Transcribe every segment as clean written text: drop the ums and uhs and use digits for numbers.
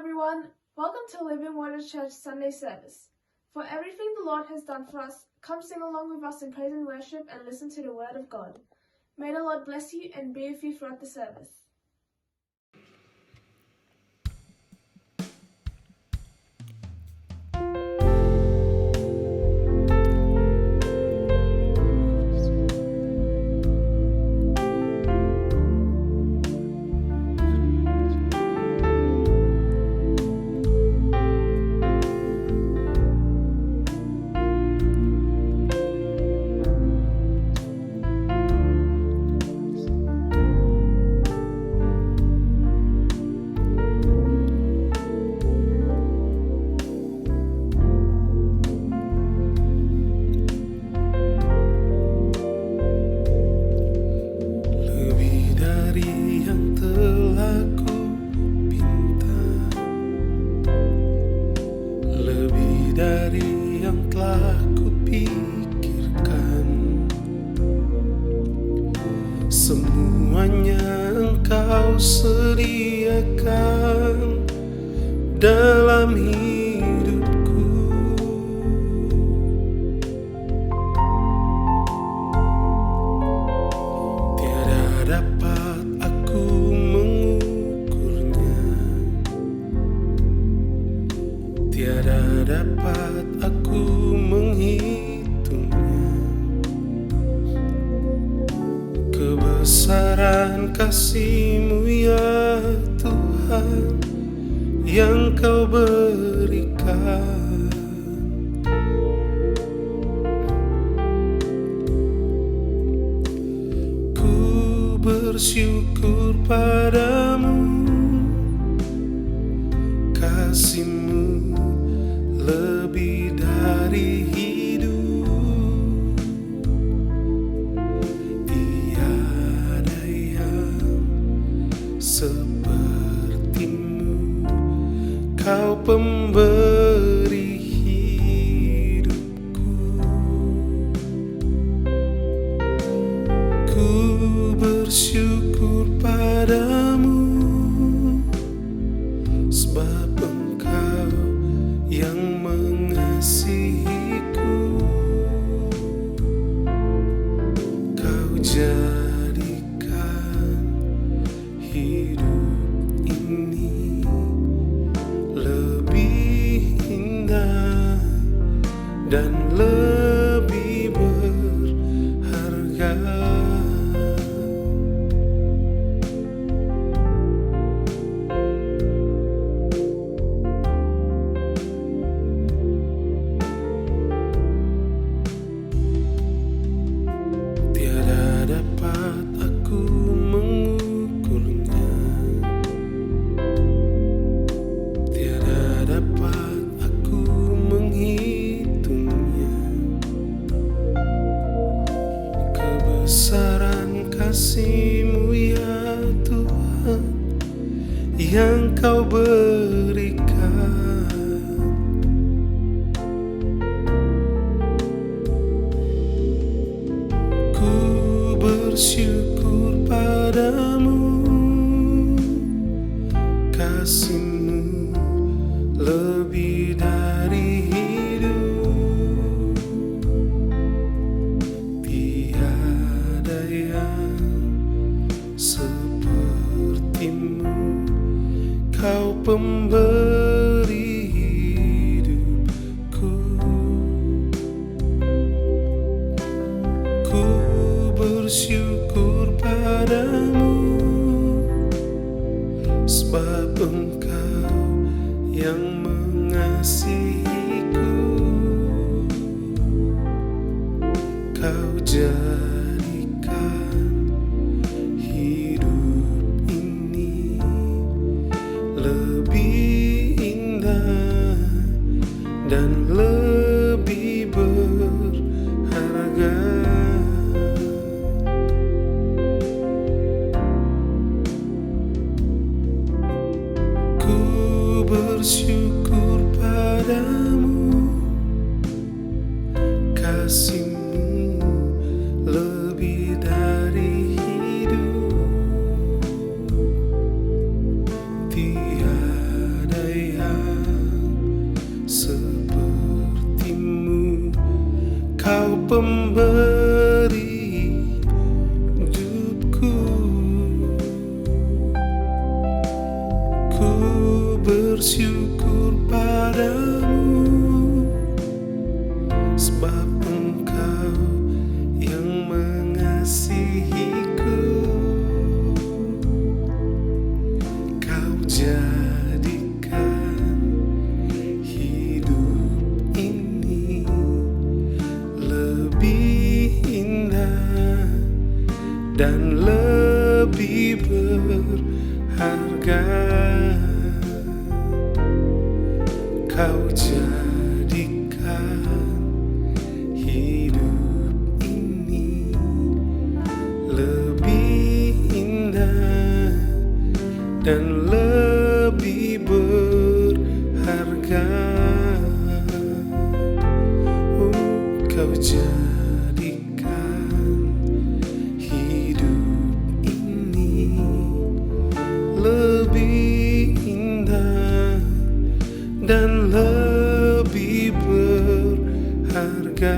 everyone. Welcome to Living Water Church Sunday service. For everything the Lord has done for us, come sing along with us in praise and worship and listen to the word of God. May the Lord bless you and be with you throughout the service. Dari yang telah kupikirkan, semuanya Engkau sediakan dalam hidupku. Tiada dapat aku mengukurnya, tiada dapat aku menghitungnya. Kebesaran kasih-Mu ya Tuhan yang Kau berikan. Ku bersyukur padamu, kasih-Mu lebih dari hidup. Tiada yang seperti-Mu, Kau pemberi hidupku. Ku bersyukur padamu, sebab Engkau yang mengasihiku. Kau jadikan hidup ini lebih indah dan lebih berharga. Dapat aku mengukurnya, tiada dapat aku menghitungnya. Kebesaran kasih-Mu ya Tuhan yang Kau berikan. Bersyukur padamu, kasih-Mu lebih dari hidup. Tiada yang seperti-Mu, Kau pemberi hidupku. Ku bersyukur padamu, sebab Engkau yang mengasihiku. Kau jadikan hidup ini lebih indah dan lebih berharga. Bersyukur padamu, kasih-Mu lebih dari hidup. Tiada pemberi hidupku. Ku bersyukur padamu, sebab Engkau yang mengasihiku. Kau jadikan hidup ini lebih indah dan lebih berharga. Kau jadikan hidup ini lebih indah dan lebih berharga. Kau jadikan hidup ini lebih indah dan lebih berharga.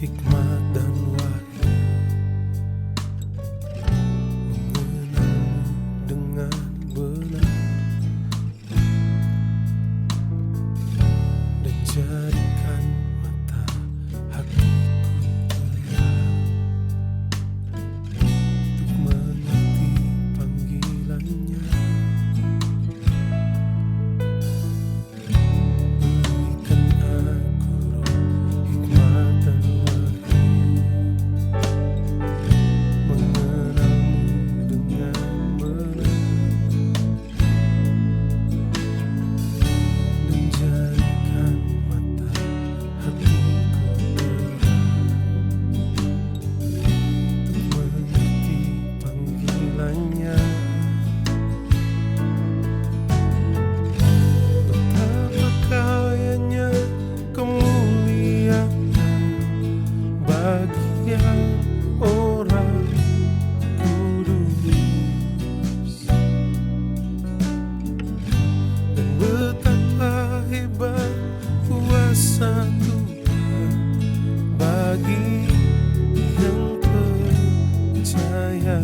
Hikmat dan wahyu, mengenalmu dengan benar, dan jadikan mata hatiku terang untuk mengerti panggilannya. Berikan aku roh hikmat dan betapa kayanya kemuliaan bagian orang kudus, dan betapa hebat kuasa Tuhan bagi yang percaya.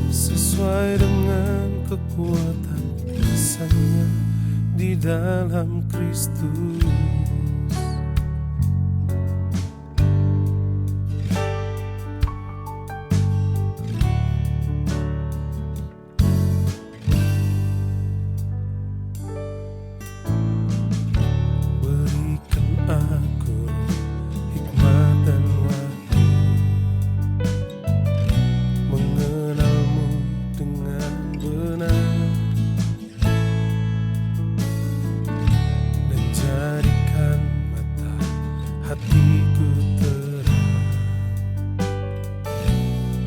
Sesuai dengan kekuatan kuasa-Nya di dalam Kristus. Berikan aku hikmat dan wahyu, mengenalmu dengan benar, dan jadikan mata hatiku terang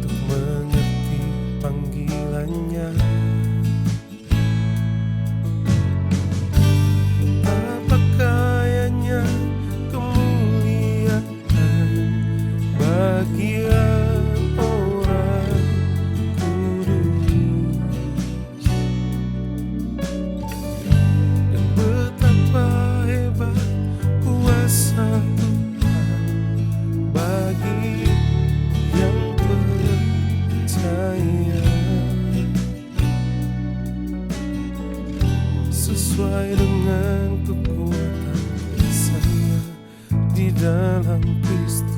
untuk mengerti panggilannya. Betapa kayanya kemuliaan bagian orang kudus, dan betapa hebat kuasa Tuhan bagi yang percaya. Sesuai dengan kekuatan kuasa-Nya di dalam Kristus.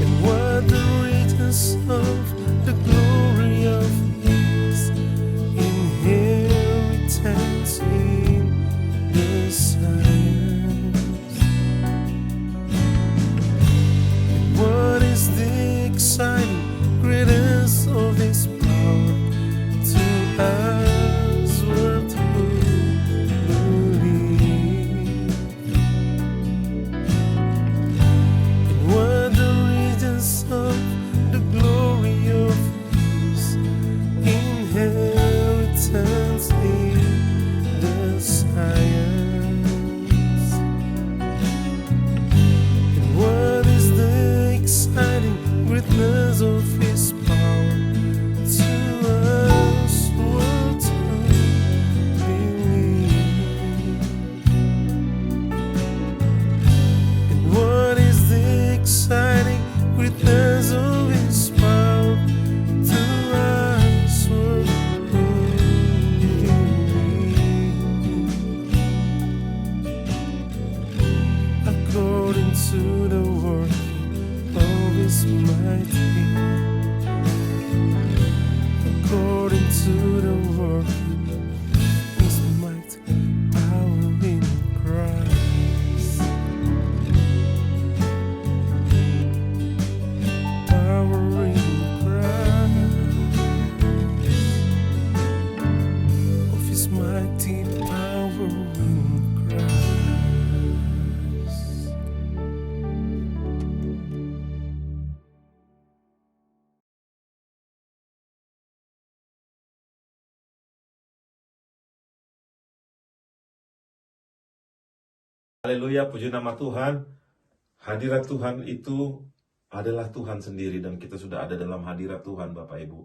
And what the riches of the glory of His inheritance is mighty according to the working His might, power in Christ, power in Christ, of His mighty power in Christ. Haleluya, puji nama Tuhan. Hadirat Tuhan itu adalah Tuhan sendiri dan kita sudah ada dalam hadirat Tuhan, Bapak Ibu.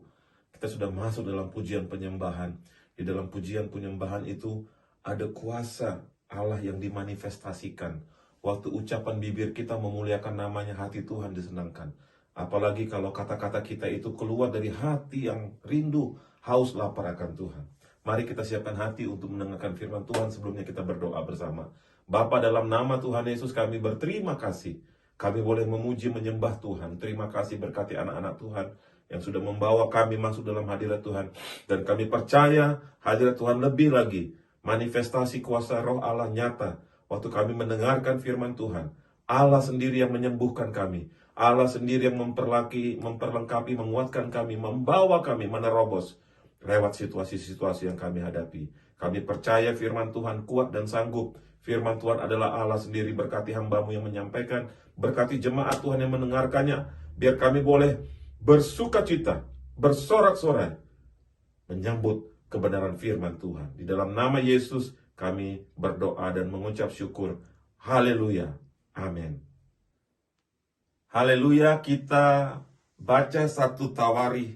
Kita sudah masuk dalam pujian penyembahan. Di dalam pujian penyembahan itu ada kuasa Allah yang dimanifestasikan. Waktu ucapan bibir kita memuliakan namanya, hati Tuhan disenangkan. Apalagi kalau kata-kata kita itu keluar dari hati yang rindu, haus, lapar akan Tuhan. Mari kita siapkan hati untuk mendengarkan firman Tuhan sebelumnya kita berdoa bersama. Bapa, dalam nama Tuhan Yesus kami berterima kasih. Kami boleh memuji menyembah Tuhan. Terima kasih berkati anak-anak Tuhan yang sudah membawa kami masuk dalam hadirat Tuhan. Dan kami percaya hadirat Tuhan lebih lagi. Manifestasi kuasa roh Allah nyata. Waktu kami mendengarkan firman Tuhan. Allah sendiri yang menyembuhkan kami. Allah sendiri yang memperlengkapi, menguatkan kami, membawa kami menerobos lewat situasi-situasi yang kami hadapi. Kami percaya firman Tuhan kuat dan sanggup. Firman Tuhan adalah Allah sendiri. Berkati hamba-Mu yang menyampaikan, berkati jemaat Tuhan yang mendengarkannya. Biar kami boleh bersuka cita, bersorak-sorai, menyambut kebenaran firman Tuhan. Di dalam nama Yesus kami berdoa dan mengucap syukur. Haleluya. Amin. Haleluya, kita baca 1 Tawarikh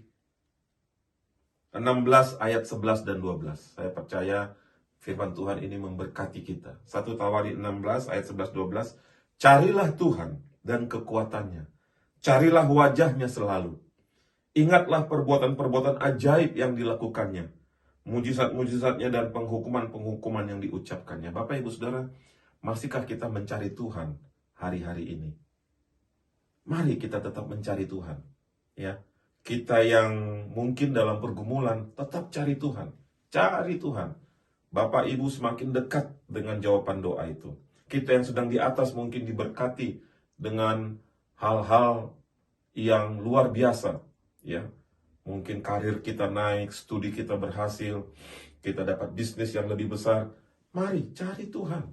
16 ayat 11 dan 12. Saya percaya firman Tuhan ini memberkati kita. 1 Tawarikh 16 ayat 11-12. Carilah Tuhan dan kekuatannya. Carilah wajahnya selalu. Ingatlah perbuatan-perbuatan ajaib yang dilakukannya. Mujizat-mujizatnya dan penghukuman-penghukuman yang diucapkannya. Bapak, Ibu, Saudara, masihkah kita mencari Tuhan hari-hari ini? Mari kita tetap mencari Tuhan. Ya, kita yang mungkin dalam pergumulan, tetap cari Tuhan. Cari Tuhan. Bapak Ibu semakin dekat dengan jawaban doa itu. Kita yang sedang di atas mungkin diberkati dengan hal-hal yang luar biasa. Ya, mungkin karir kita naik, studi kita berhasil, kita dapat bisnis yang lebih besar. Mari cari Tuhan.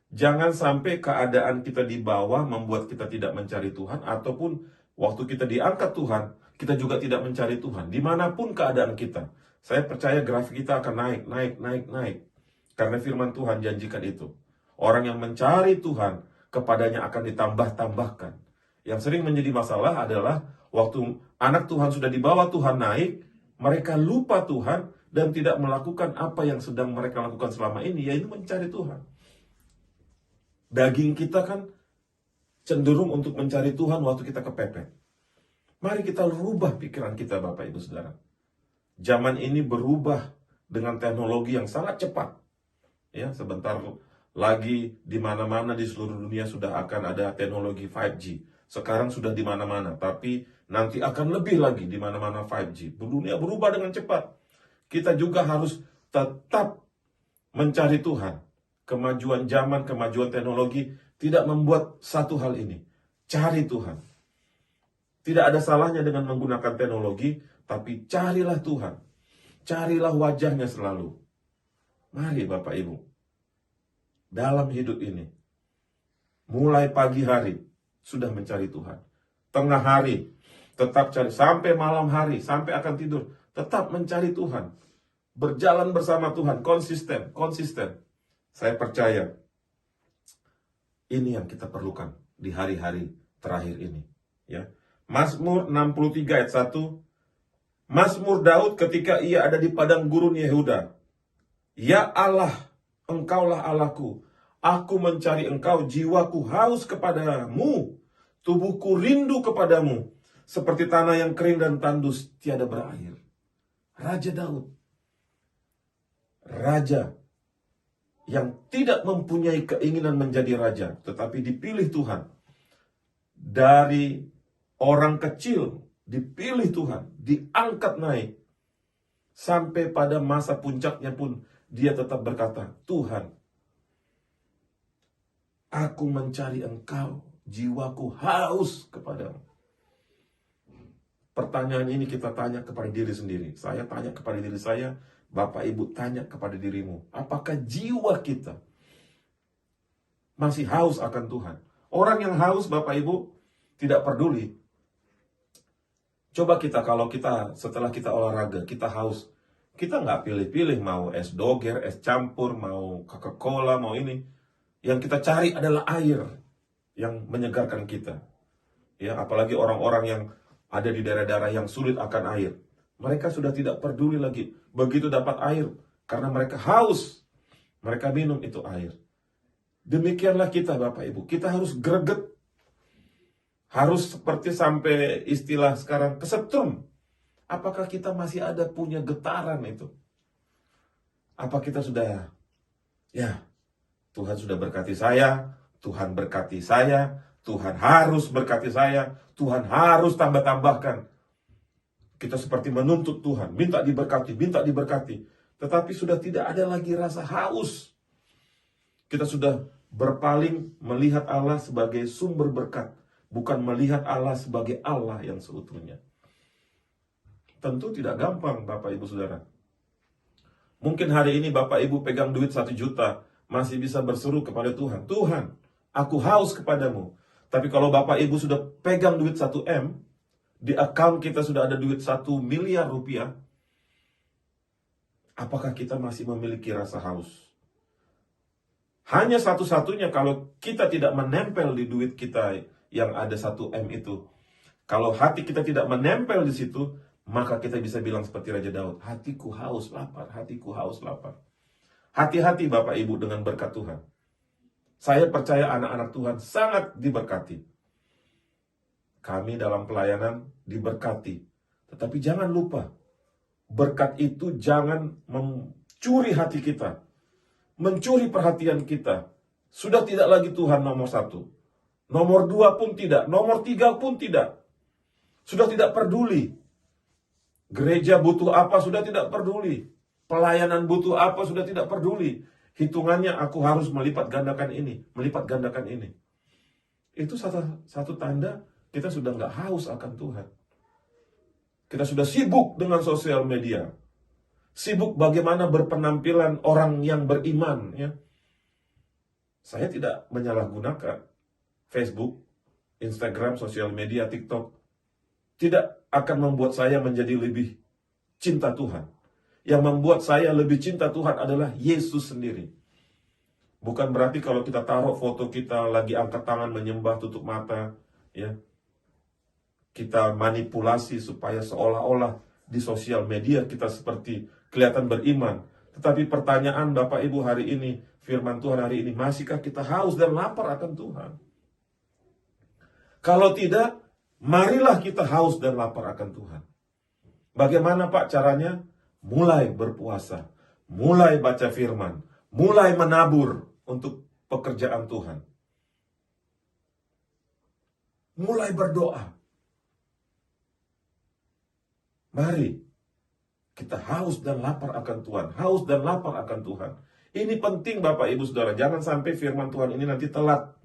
Jangan sampai keadaan kita di bawah membuat kita tidak mencari Tuhan, ataupun waktu kita diangkat Tuhan, kita juga tidak mencari Tuhan. Dimanapun keadaan kita, saya percaya grafik kita akan naik. Karena firman Tuhan janjikan itu. Orang yang mencari Tuhan, kepadanya akan ditambah-tambahkan. Yang sering menjadi masalah adalah waktu anak Tuhan sudah dibawa Tuhan naik, mereka lupa Tuhan dan tidak melakukan apa yang sedang mereka lakukan selama ini, yaitu mencari Tuhan. Daging kita kan cenderung untuk mencari Tuhan waktu kita kepepet. Mari kita rubah pikiran kita, Bapak Ibu Saudara. Zaman ini berubah dengan teknologi yang sangat cepat. Ya, sebentar lagi di mana-mana di seluruh dunia sudah akan ada teknologi 5G. Sekarang sudah di mana-mana, tapi nanti akan lebih lagi di mana-mana 5G. Dunia berubah dengan cepat. Kita juga harus tetap mencari Tuhan. Kemajuan zaman, kemajuan teknologi tidak membuat satu hal ini. Cari Tuhan. Tidak ada salahnya dengan menggunakan teknologi, tapi carilah Tuhan. Carilah wajahnya selalu. Mari Bapak Ibu, dalam hidup ini, mulai pagi hari, sudah mencari Tuhan. Tengah hari, tetap cari. Sampai malam hari, sampai akan tidur, tetap mencari Tuhan. Berjalan bersama Tuhan, konsisten. Saya percaya, ini yang kita perlukan di hari-hari terakhir ini. Ya. Mazmur 63 ayat 1. Mazmur Daud ketika ia ada di padang gurun Yehuda. Ya Allah, Engkaulah Allahku. Aku mencari Engkau, jiwaku haus kepadamu. Tubuhku rindu kepadamu. Seperti tanah yang kering dan tandus tiada berair. Raja Daud. Raja yang tidak mempunyai keinginan menjadi raja, tetapi dipilih Tuhan dari Orang kecil dipilih Tuhan, diangkat naik. Sampai pada masa puncaknya pun dia tetap berkata, Tuhan, aku mencari Engkau, jiwaku haus kepadamu. Pertanyaan ini kita tanya kepada diri sendiri. Saya tanya kepada diri saya, Bapak Ibu tanya kepada dirimu. Apakah jiwa kita masih haus akan Tuhan? Orang yang haus, Bapak Ibu, tidak peduli. Coba kalau kita setelah kita olahraga, kita haus. Kita nggak pilih-pilih mau es doger, es campur, mau Coca-Cola, mau ini. Yang kita cari adalah air yang menyegarkan kita. Ya, apalagi orang-orang yang ada di daerah-daerah yang sulit akan air. Mereka sudah tidak peduli lagi. Begitu dapat air, karena mereka haus, mereka minum itu air. Demikianlah kita, Bapak Ibu. Kita harus greget. Harus seperti sampai istilah sekarang kesetrum. Apakah kita masih ada punya getaran itu? Apa kita sudah, ya, Tuhan sudah berkati saya, Tuhan berkati saya, Tuhan harus berkati saya, Tuhan harus tambah-tambahkan. Kita seperti menuntut Tuhan, minta diberkati, minta diberkati. Tetapi sudah tidak ada lagi rasa haus. Kita sudah berpaling melihat Allah sebagai sumber berkat, bukan melihat Allah sebagai Allah yang seutuhnya. Tentu tidak gampang, Bapak Ibu Saudara. Mungkin hari ini Bapak Ibu pegang duit 1 juta, masih bisa berseru kepada Tuhan, Tuhan, aku haus kepadamu. Tapi kalau Bapak Ibu sudah pegang duit 1 M, di account kita sudah ada duit 1 miliar rupiah, apakah kita masih memiliki rasa haus? Hanya satu-satunya kalau kita tidak menempel di duit kita yang ada 1 M itu. Kalau hati kita tidak menempel di situ, maka kita bisa bilang seperti Raja Daud, hatiku haus lapar, hatiku haus lapar. Hati-hati Bapak Ibu dengan berkat Tuhan. Saya percaya anak-anak Tuhan sangat diberkati. Kami dalam pelayanan diberkati. Tetapi jangan lupa, berkat itu jangan mencuri hati kita, mencuri perhatian kita. Sudah tidak lagi Tuhan nomor 1. Nomor 2 pun tidak, nomor 3 pun tidak. Sudah tidak peduli. Gereja butuh apa sudah tidak peduli. Pelayanan butuh apa sudah tidak peduli. Hitungannya aku harus melipat gandakan ini, melipat gandakan ini. Itu satu tanda kita sudah nggak haus akan Tuhan. Kita sudah sibuk dengan sosial media. Sibuk bagaimana berpenampilan orang yang beriman. Ya. Saya tidak menyalahgunakan Facebook, Instagram, sosial media, TikTok. Tidak akan membuat saya menjadi lebih cinta Tuhan. Yang membuat saya lebih cinta Tuhan adalah Yesus sendiri. Bukan berarti kalau kita taruh foto kita lagi angkat tangan menyembah tutup mata, ya, kita manipulasi supaya seolah-olah di sosial media kita seperti kelihatan beriman. Tetapi pertanyaan Bapak Ibu hari ini, firman Tuhan hari ini, masihkah kita haus dan lapar akan Tuhan? Kalau tidak, marilah kita haus dan lapar akan Tuhan. Bagaimana Pak caranya? Mulai berpuasa, mulai baca firman, mulai menabur untuk pekerjaan Tuhan. Mulai berdoa. Mari kita haus dan lapar akan Tuhan, haus dan lapar akan Tuhan. Ini penting Bapak Ibu Saudara, jangan sampai firman Tuhan ini nanti telat.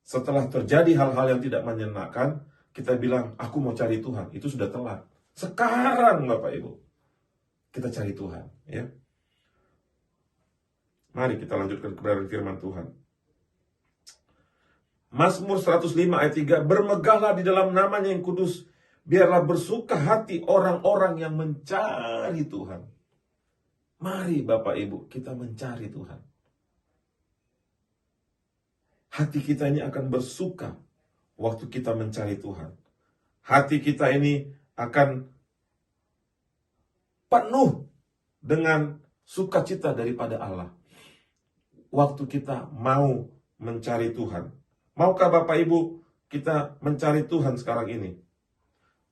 Setelah terjadi hal-hal yang tidak menyenangkan, kita bilang, aku mau cari Tuhan. Itu sudah telat. Sekarang Bapak Ibu, kita cari Tuhan. Ya. Mari kita lanjutkan kebenaran firman Tuhan. Mazmur 105 ayat 3, bermegahlah di dalam namanya yang kudus, biarlah bersuka hati orang-orang yang mencari Tuhan. Mari Bapak Ibu, kita mencari Tuhan. Hati kita ini akan bersuka waktu kita mencari Tuhan. Hati kita ini akan penuh dengan sukacita daripada Allah. Waktu kita mau mencari Tuhan. Maukah Bapak Ibu kita mencari Tuhan sekarang ini?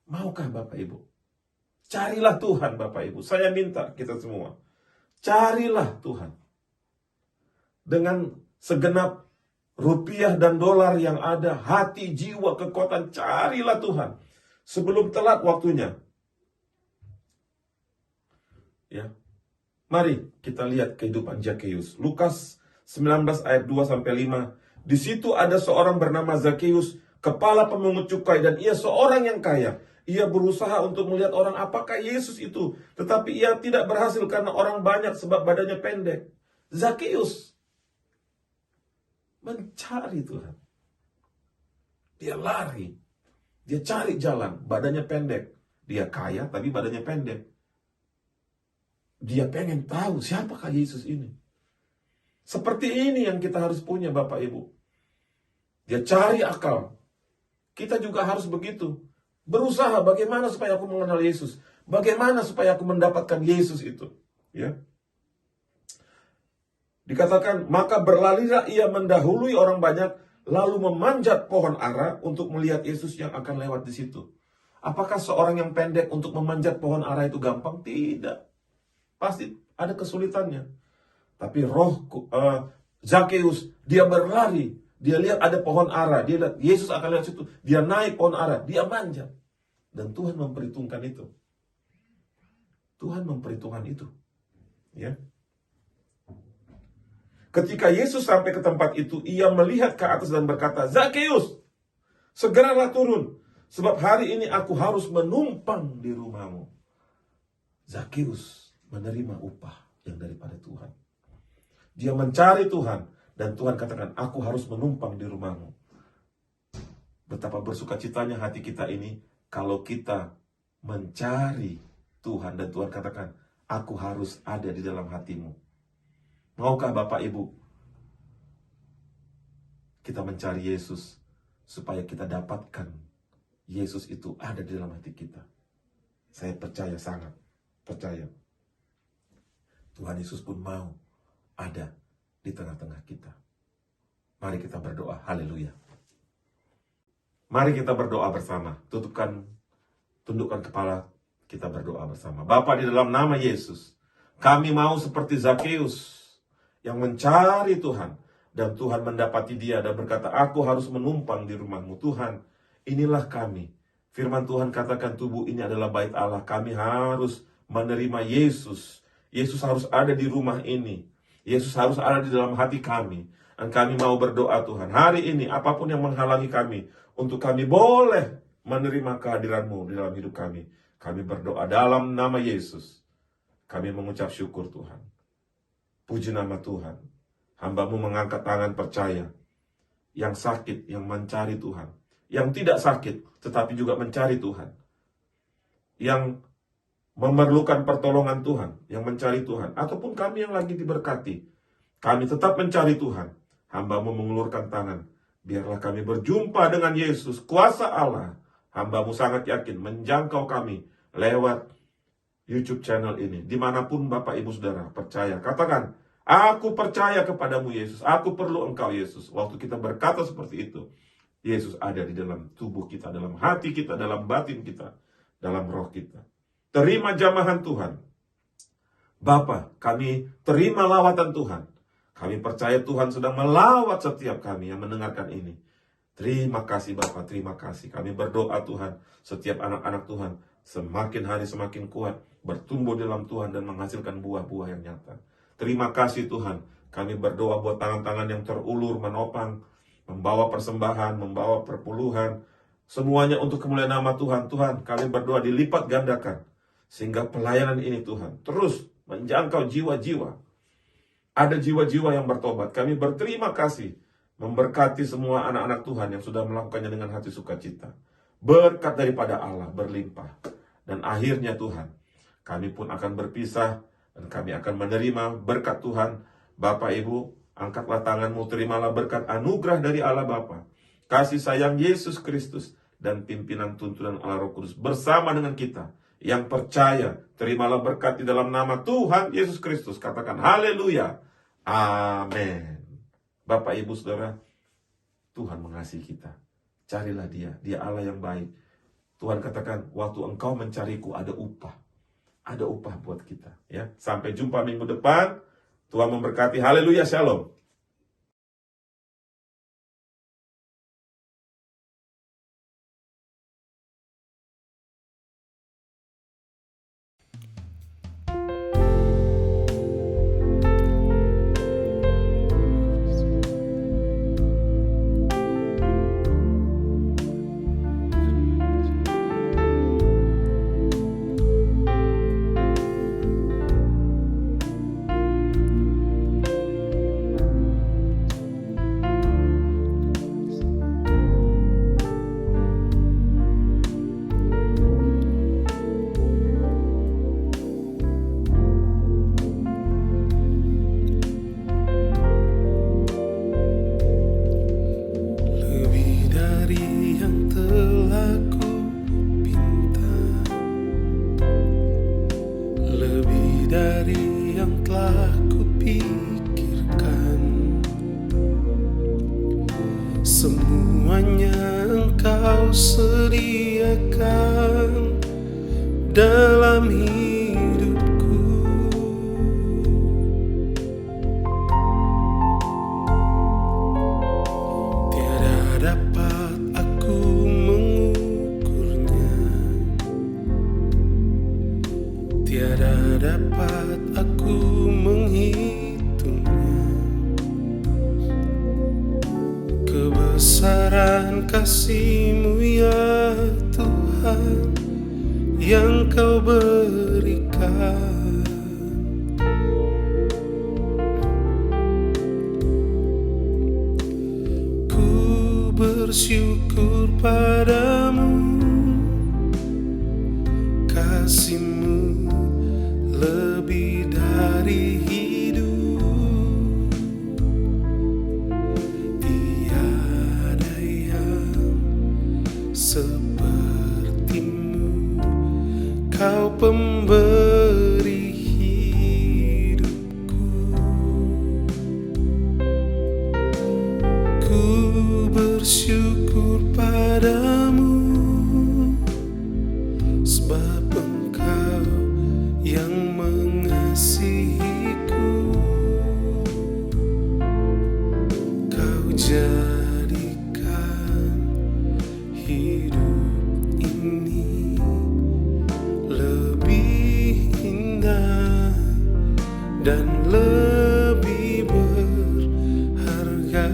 Maukah Bapak Ibu? Carilah Tuhan Bapak Ibu. Saya minta kita semua. Carilah Tuhan. Dengan segenap rupiah dan dolar yang ada, hati, jiwa, kekuatan, carilah Tuhan sebelum telat waktunya. Ya. Mari kita lihat kehidupan Zakheus. Lukas 19 ayat 2 sampai 5. Di situ ada seorang bernama Zakheus, kepala pemungut cukai, dan ia seorang yang kaya. Ia berusaha untuk melihat orang apakah Yesus itu, tetapi ia tidak berhasil karena orang banyak sebab badannya pendek. Zakheus mencari Tuhan. Dia lari. Dia cari jalan, badannya pendek. Dia kaya tapi badannya pendek. Dia pengen tahu siapakah Yesus ini. Seperti ini yang kita harus punya Bapak Ibu. Dia cari akal. Kita juga harus begitu. Berusaha bagaimana supaya aku mengenal Yesus. Bagaimana supaya aku mendapatkan Yesus itu. Ya. Dikatakan, maka berlarilah ia mendahului orang banyak, lalu memanjat pohon ara untuk melihat Yesus yang akan lewat di situ. Apakah seorang yang pendek untuk memanjat pohon ara itu gampang? Tidak. Pasti ada kesulitannya. Tapi Zakheus, dia berlari. Dia lihat ada pohon ara. Dia lihat Yesus akan lewat situ. Dia naik pohon ara. Dia manjat. Dan Tuhan memperhitungkan itu. Tuhan memperhitungkan itu. Ya. Ketika Yesus sampai ke tempat itu, ia melihat ke atas dan berkata, Zakheus, segeralah turun. Sebab hari ini aku harus menumpang di rumahmu. Zakheus menerima upah yang daripada Tuhan. Dia mencari Tuhan, dan Tuhan katakan, aku harus menumpang di rumahmu. Betapa bersukacitanya hati kita ini kalau kita mencari Tuhan, dan Tuhan katakan, aku harus ada di dalam hatimu. Maukah Bapak Ibu kita mencari Yesus supaya kita dapatkan Yesus itu ada di dalam hati kita? Saya percaya, sangat percaya. Tuhan Yesus pun mau ada di tengah-tengah kita. Mari kita berdoa. Haleluya. Mari kita berdoa bersama. Tundukkan kepala, kita berdoa bersama. Bapa, di dalam nama Yesus, kami mau seperti Zakheus yang mencari Tuhan, dan Tuhan mendapati dia dan berkata, aku harus menumpang di rumahmu. Tuhan, inilah kami. Firman Tuhan katakan tubuh ini adalah bait Allah. Kami harus menerima Yesus. Yesus harus ada di rumah ini. Yesus harus ada di dalam hati kami. Dan kami mau berdoa Tuhan, hari ini apapun yang menghalangi kami, untuk kami boleh menerima kehadiran-Mu di dalam hidup kami. Kami berdoa dalam nama Yesus. Kami mengucap syukur Tuhan. Puji nama Tuhan. Hamba-Mu mengangkat tangan percaya. Yang sakit, yang mencari Tuhan. Yang tidak sakit, tetapi juga mencari Tuhan. Yang memerlukan pertolongan Tuhan, yang mencari Tuhan. Ataupun kami yang lagi diberkati. Kami tetap mencari Tuhan. Hamba-Mu mengulurkan tangan. Biarlah kami berjumpa dengan Yesus, kuasa Allah. Hamba-Mu sangat yakin menjangkau kami lewat YouTube channel ini. Dimanapun Bapak Ibu Saudara percaya. Katakan, aku percaya kepadamu Yesus. Aku perlu Engkau Yesus. Waktu kita berkata seperti itu, Yesus ada di dalam tubuh kita, dalam hati kita, dalam batin kita, dalam roh kita. Terima jamahan Tuhan. Bapa, kami terima lawatan Tuhan. Kami percaya Tuhan sedang melawat setiap kami yang mendengarkan ini. Terima kasih Bapa, terima kasih. Kami berdoa Tuhan, setiap anak-anak Tuhan semakin hari semakin kuat, bertumbuh dalam Tuhan dan menghasilkan buah-buah yang nyata. Terima kasih Tuhan. Kami berdoa buat tangan-tangan yang terulur, menopang, membawa persembahan, membawa perpuluhan, semuanya untuk kemuliaan nama Tuhan. Tuhan, kami berdoa dilipat gandakan, sehingga pelayanan ini Tuhan terus menjangkau jiwa-jiwa. Ada jiwa-jiwa yang bertobat. Kami berterima kasih, memberkati semua anak-anak Tuhan yang sudah melakukannya dengan hati sukacita. Berkat daripada Allah berlimpah. Dan akhirnya Tuhan, kami pun akan berpisah, dan kami akan menerima berkat Tuhan. Bapak Ibu, angkatlah tanganmu, terimalah berkat anugerah dari Allah Bapa, kasih sayang Yesus Kristus, dan pimpinan tuntunan Allah Roh Kudus bersama dengan kita. Yang percaya, terimalah berkat di dalam nama Tuhan Yesus Kristus. Katakan haleluya. Amin. Bapak Ibu Saudara, Tuhan mengasihi kita. Carilah Dia, Dia Allah yang baik. Tuhan katakan, waktu engkau mencariku ada upah. Ada upah buat kita. Ya, sampai jumpa minggu depan. Tuhan memberkati. Haleluya, shalom. sediakan dalam hidupku. Tiada dapat aku mengukurnya, tiada dapat aku menghitungnya. Kebesaran kasih-Mu ya Tuhan yang Kau berikan. Ku bersyukur padamu, kasih-Mu lebih dari hidup. Tiada yang seperti-Mu, Kau pemberi hidupku. Ku bersyukur padamu, sebab Engkau yang mengasihiku. Kau jadikan hidup ini lebih indah dan lebih berharga.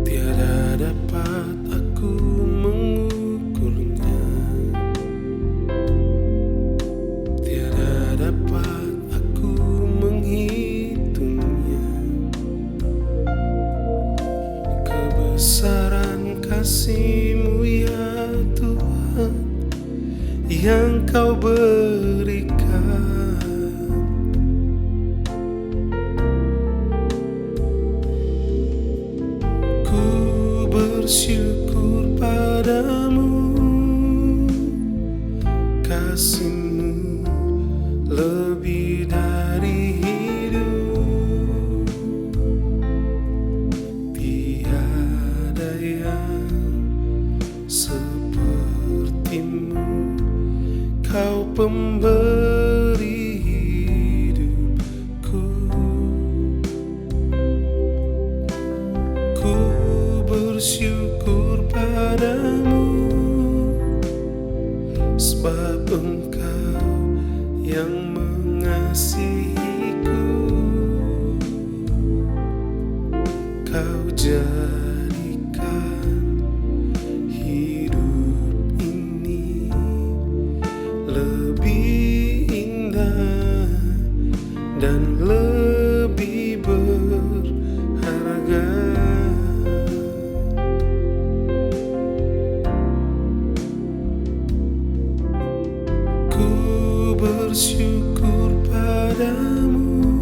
Tiada dapat aku mengukurnya, tiada dapat aku menghitungnya. Kebesaran kasih-Mu ya Tuhan yang Kau berikan. Ku bersyukur padamu, kasih-Mu lebih dari hidup. Tiada yang seperti-Mu, Kau pemberi hidupku. Ku bersyukur padamu, sebab Engkau yang mengasihiku. Kau jadikan hidup ini lebih indah dan lebih berharga. Ku bersyukur padamu,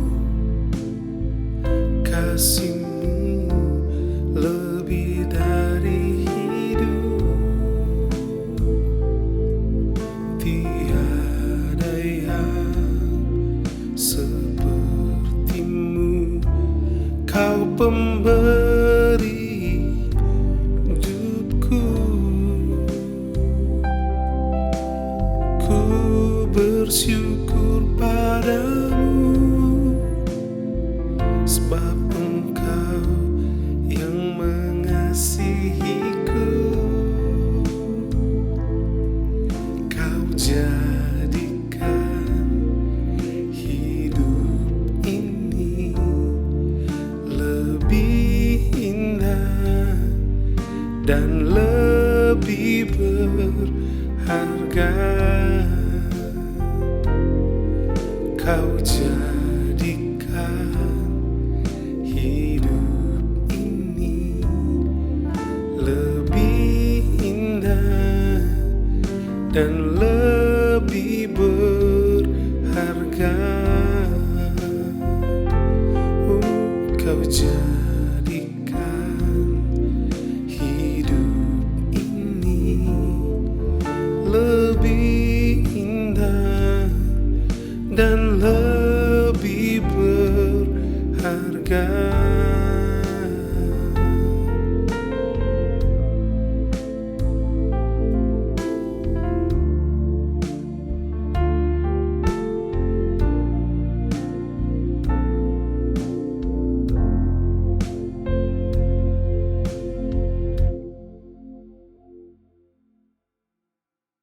kasih-Mu lebih dari hidup. Tiada yang seperti-Mu, Kau pemberi hidupku. Ku bersyukur padamu, sebab Engkau yang mengasihiku. Kau jadikan hidup ini lebih indah dan lebih berharga. Kau jadikan hidup ini lebih indah dan lebih berharga. Kau jadikan hidup ini lebih indah